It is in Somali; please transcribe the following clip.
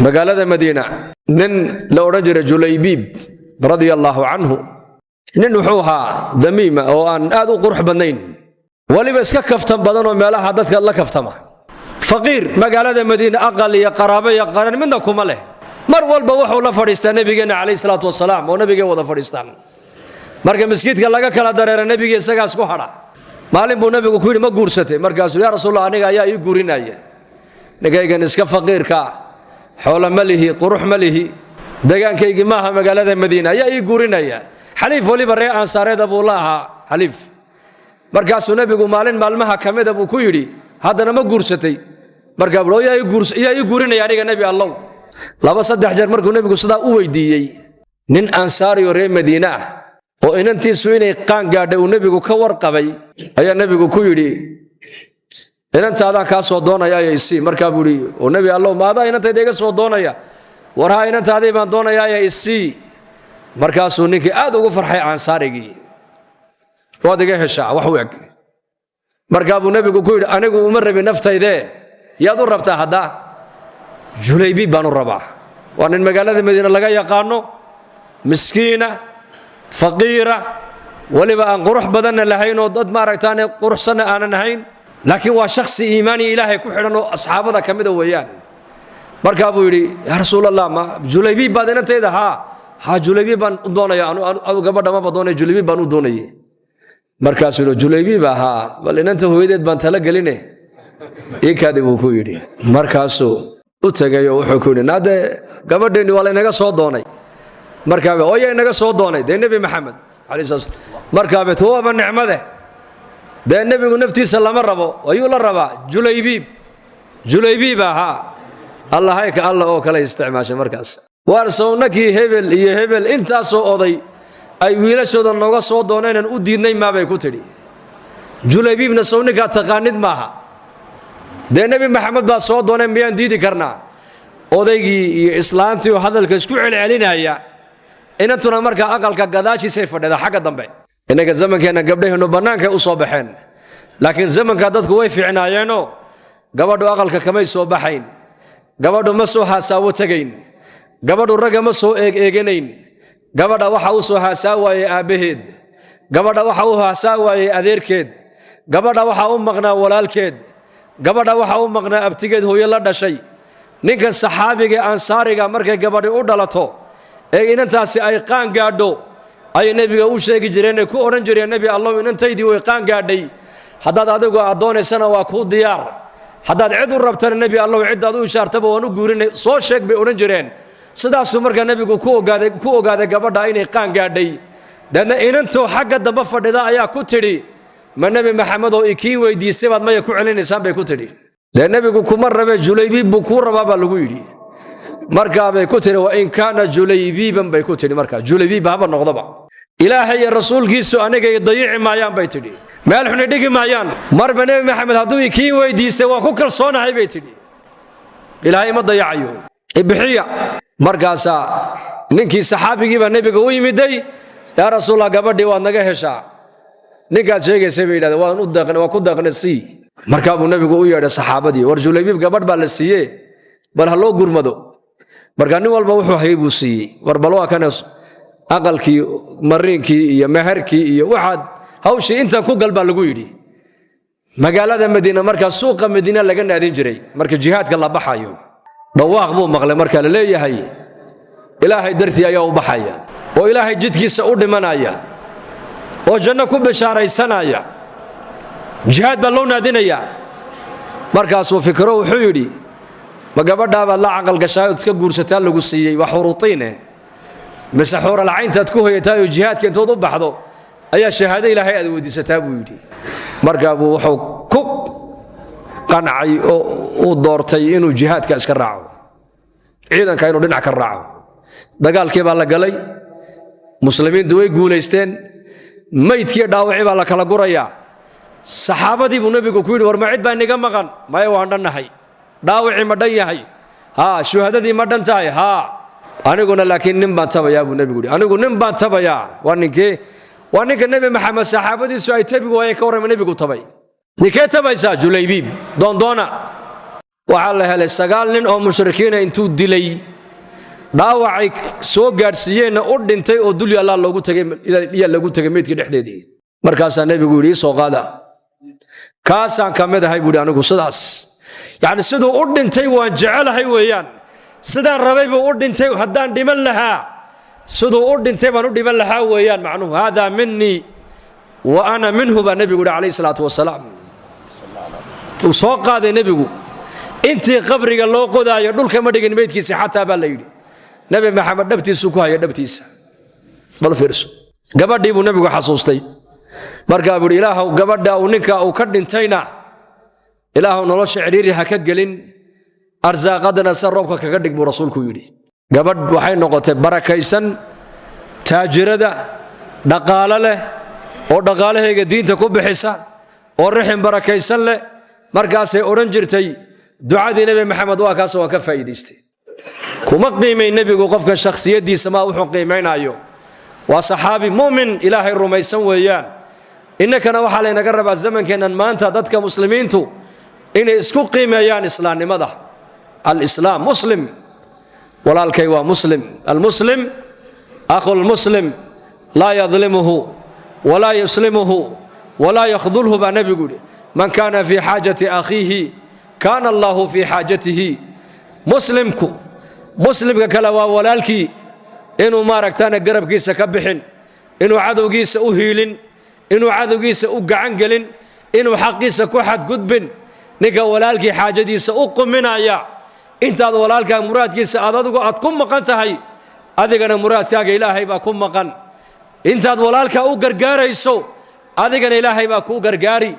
magaalada Madiina nin la oran jiray Julaybiib radiyallahu anhu nin wuxuu ahaa damiima oo aan aad u qurux badnayn waliba iska kaftan badan oo meelaha dadka la kaftama faqiir magaalada Madiina aqal iyo qaraabo iyo qaran midna kuma leh mar walba wuxuu la fadhiistaa nabigeena kaleey salaatu wasalaam oo nabiga wada fadhiistaan marka masjidka laga kala dareero nabiga isaga isku hada maalin buu nabigu ku yiri ma guursatay markaas yaa rasuulullah aniga ayaa ii guurinaya nagaygan iska faqiirka xoolo malihi qurux malihi dagaankaygi maaha magaalada Madiina ayaa ii guurinaya xaliif waliba ree ansaareed Abu Laha xaliif markaas nabigu maalin maalmaha kamida buu ku yiri haddana ma guursatay markaa buu yaa ii guurinaya aniga nabi Allah laba saddex jeer markuu nabigu sidaa u weydiiyay nin ansaari oo ree Madiina oo inantiisu inay qaan gaadhay uu nabigu ka warqabay ayaa nabigu ku yiri inantaada ka soo doonaya ay si markaa buu yiri oo nabi Allah maada inantaada iga soo doonaya waraha inantaada baan doonaya ay si markaas uu ninkii aad ugu farxay ansaarigii waad iga heshaa wax weeg markaa buu nabigu ku yiri anigu uma rabin naftayde yaad u rabtaa hadda Julaybiib baan u rabaa waa nin magaalada Madiina laga yaqaano miskiina faqiira waliba aan qurux badan lahayn oo dad ma aragtaan quruxsan aanan ahayn laakiin waa shakhsi iimaani ilaahay ku xidhan oo asxaabada kamida weeyaan markaa buu yiri ya rasuulallah ma Julaybiib baad inanteeda ha Julaybiib baan u doonaya anu gabadha ma doonay Julaybiib baan u doonayay markaas uu Julaybiib bal inanta hooyadeed baan tala galinay kaadi buu ku yiri markaas u tagayo wuxuu ku yiri naade gabadheeni wala inaga soo doonay markaa ooyay inaga soo doonay nabi Maxamed kaleey salaam markaa tooba nicmade nabigu naftiisa lama rabo ayuu la rabaa Julaybiib Allah hayka Allah oo kale isticmaashay markaas warsoonaki hebel iyo hebel intaasoo oday ay wiilashooda nooga soo dooneen u diidnay ma bay ku tiri Julaybiibna soonika taqaanid maaha nabi Maxamed baa soo doonay miyaan diidi karnaa odaygii iyo islaantii oo hadalka isku celcelinaya inantuna markaa aqalka gadaashiisa fadhida xagga dambe inaga zamankeena gabdhaheenu banaanka u soo baxeen laakiin zamanka dadku way fiicnaayeen gabadhu aqalka kamay soo baxayn gabadhu ma soo haasawo tagayn gabadhu raga ma soo eeganayn gabadha waxa uu soo haasaaway aabaheed gabadha waxa uu haasaaway adeerkeed gabadha waxa uu maqnaa walaalkeed gabadha waxa uu maqnaa abtigeed hooyo la dhashay ninka saxaabiga ansaariga markay gabadhi u dhalato inantaasi ay qaan gaadho ay nabiga u sheegi jireen ku oran jireen nabi Allah inantaydii way qaan gaadhay haddaad adigu adoonaysana waa ku diyaar haddaad cid u rabtana nabi Allah cidaad u ishaartaba waan u guurinay soo sheeg bay oran jireen sidaas markaa nabigu ku ogaaday gabadha inay qaan gaadhay dadna inanto xagga dambe fadhida ayaa ku tiri ma nabi Maxamed oo ikiin weydiisay baad ma ku celinaysaan bay ku tiri nabigu kuma rabe Julaybiib buu ku rabaa lagu yiri markaa bay ku tiri wa in kana Julaybiiban bay ku tiri markaa Julaybiib haba noqdaba ilaahay iyo rasuulkiisu aniga dayici maayaan bay tiri meel xun dhigi maayaan marba nabi Maxamed haduu ikiin weydiisay waa ku kalsoonahay bay tiri ilaahay ma dayacayo ibixiya markaasa ninkii saxaabigii baa nabiga u yimiday ya rasuulullah gabadhii waad naga heshaa ninkaad sheegaysay bay yidhahdeen waa ku daaqnay si markaa buu nabigu u yeedhay saxaabadii war Julaybiib gabadh baa la siiyey bal ha loo gurmado markaa nin walba wuxuu hayay buu siiyey war bal waa kan aqalkii mariinkii iyo meherkii iyo waxaad hawshii inta ku galba lagu yiri magaalada Madiina markaa suuqa Madiina laga naadin jiray marka jihaadka la baxayo dhawaaq buu maqlay markaa la leeyahay ilaahay dartii ayaa u baxaya oo ilaahay jidkiisa u dhimanaya oo janno ku bishaaraysanaya jihaad baa loo naadinaya markaas uu fikro wuxuu yiri ma gabadha baad la aqal gashay iska guursataa lagu siiyay wax xuruutiine masaxur al-ayntaad ku hoyatay jihaadka intood u baxdo ayaa shahaado ilaahay aad weydiisataa buu yiri markaa buu wuxuu ku qancay oo uu doortay inuu jihaadka iska raaco ciidanka inuu dhinac ka raaco dagaalkii baa la galay muslimiintu way guuleysteen maydkii dhaawacay baa la kala gurayaa saxaabadii buu nabigu ku yiri war ma cid baa inaga maqan ma waan dhannahay dhaawacii ma dhan yahay shuhadadii ma dhan tahay aniguna laakiin nin baan tabayaa buu nabigu yiri anigu nin baan tabayaa waa ninka nabi Maxamed saxaabadiisu ay tabigu way ka waran nabigu tabay nikee tabaysa Julaybiib doona waxaa la helay 9 nin oo mushrikiin intuu dilay dhaawacay soo gaarsiiyeen oo dhintay oo dul Allah loogu tagay meedkii dhexdeedii markaas nabigu yiri soo qaada kaasaan kamid ahay buu anigu sidaas yaani sidoo u dhintay waan jecelahay weeyaan sidaan rabay buu u dhintay haddaan dhiman lahaa sidoo u dhintay baan u dhiman lahaa weeyaan macnuhu hada minni wa ana minhu ba nabigu alayhi salatu wasalaam uu soo qaaday nabigu intii qabriga loo qodaayo dhulka ma dhigin meedkiisa xataa baa la yiri nabi maxamed dhabtiisu ku haya dhabtiisa bal fiirso gabadhii buu nabigu xasuustay markaa buu ilaahu gabadha uu ninka uu ka dhintayna ilaahu nolosha ciriiri ha ka gelin arsaaqadana sarroobka kaga dhig buu rasuulku yiri gabadh waxay noqotay barakaysan taajirada dhaqaale leh oo dhaqaalahayga diinta ku bixisa oo rixin barakaysan leh markaasay oran jirtay ducadii nabi maxamed waa kaas waa ka faa'iideystay kuma qiimay nabigu qofka shakhsiyadiisa ma wuxuu qiimeynaayo waa saxaabi muumin ilaahay rumaysan weeyaan innakana waxa laynaga rabaa zamankeenan maanta dadka muslimiintu inay isku qiimeeyaan islaamnimada al-islaam muslim walaalkay waa muslim al-muslim akhu al-muslim la yadhlimuhu wala yuslimuhu wala yakhdhulhu ba nabigu man kana fi hajati akhihi kana Allah fi hajatihi muslimka kala waa walaalkii inuu maaragtana garabkiisa ka bixin inuu cadowgiisa u hiilin inuu cadowgiisa u gacan gelin inuu xaqiisa ku xad gudbin ninka walaalkii xaajadiisa u quminaya intaad walaalka muraadkiisa aad ku maqan tahay adigana muraadkaaga ilaahay baa ku maqan intaad walaalka u gargaarayso adigana ilaahay baa ku gargaari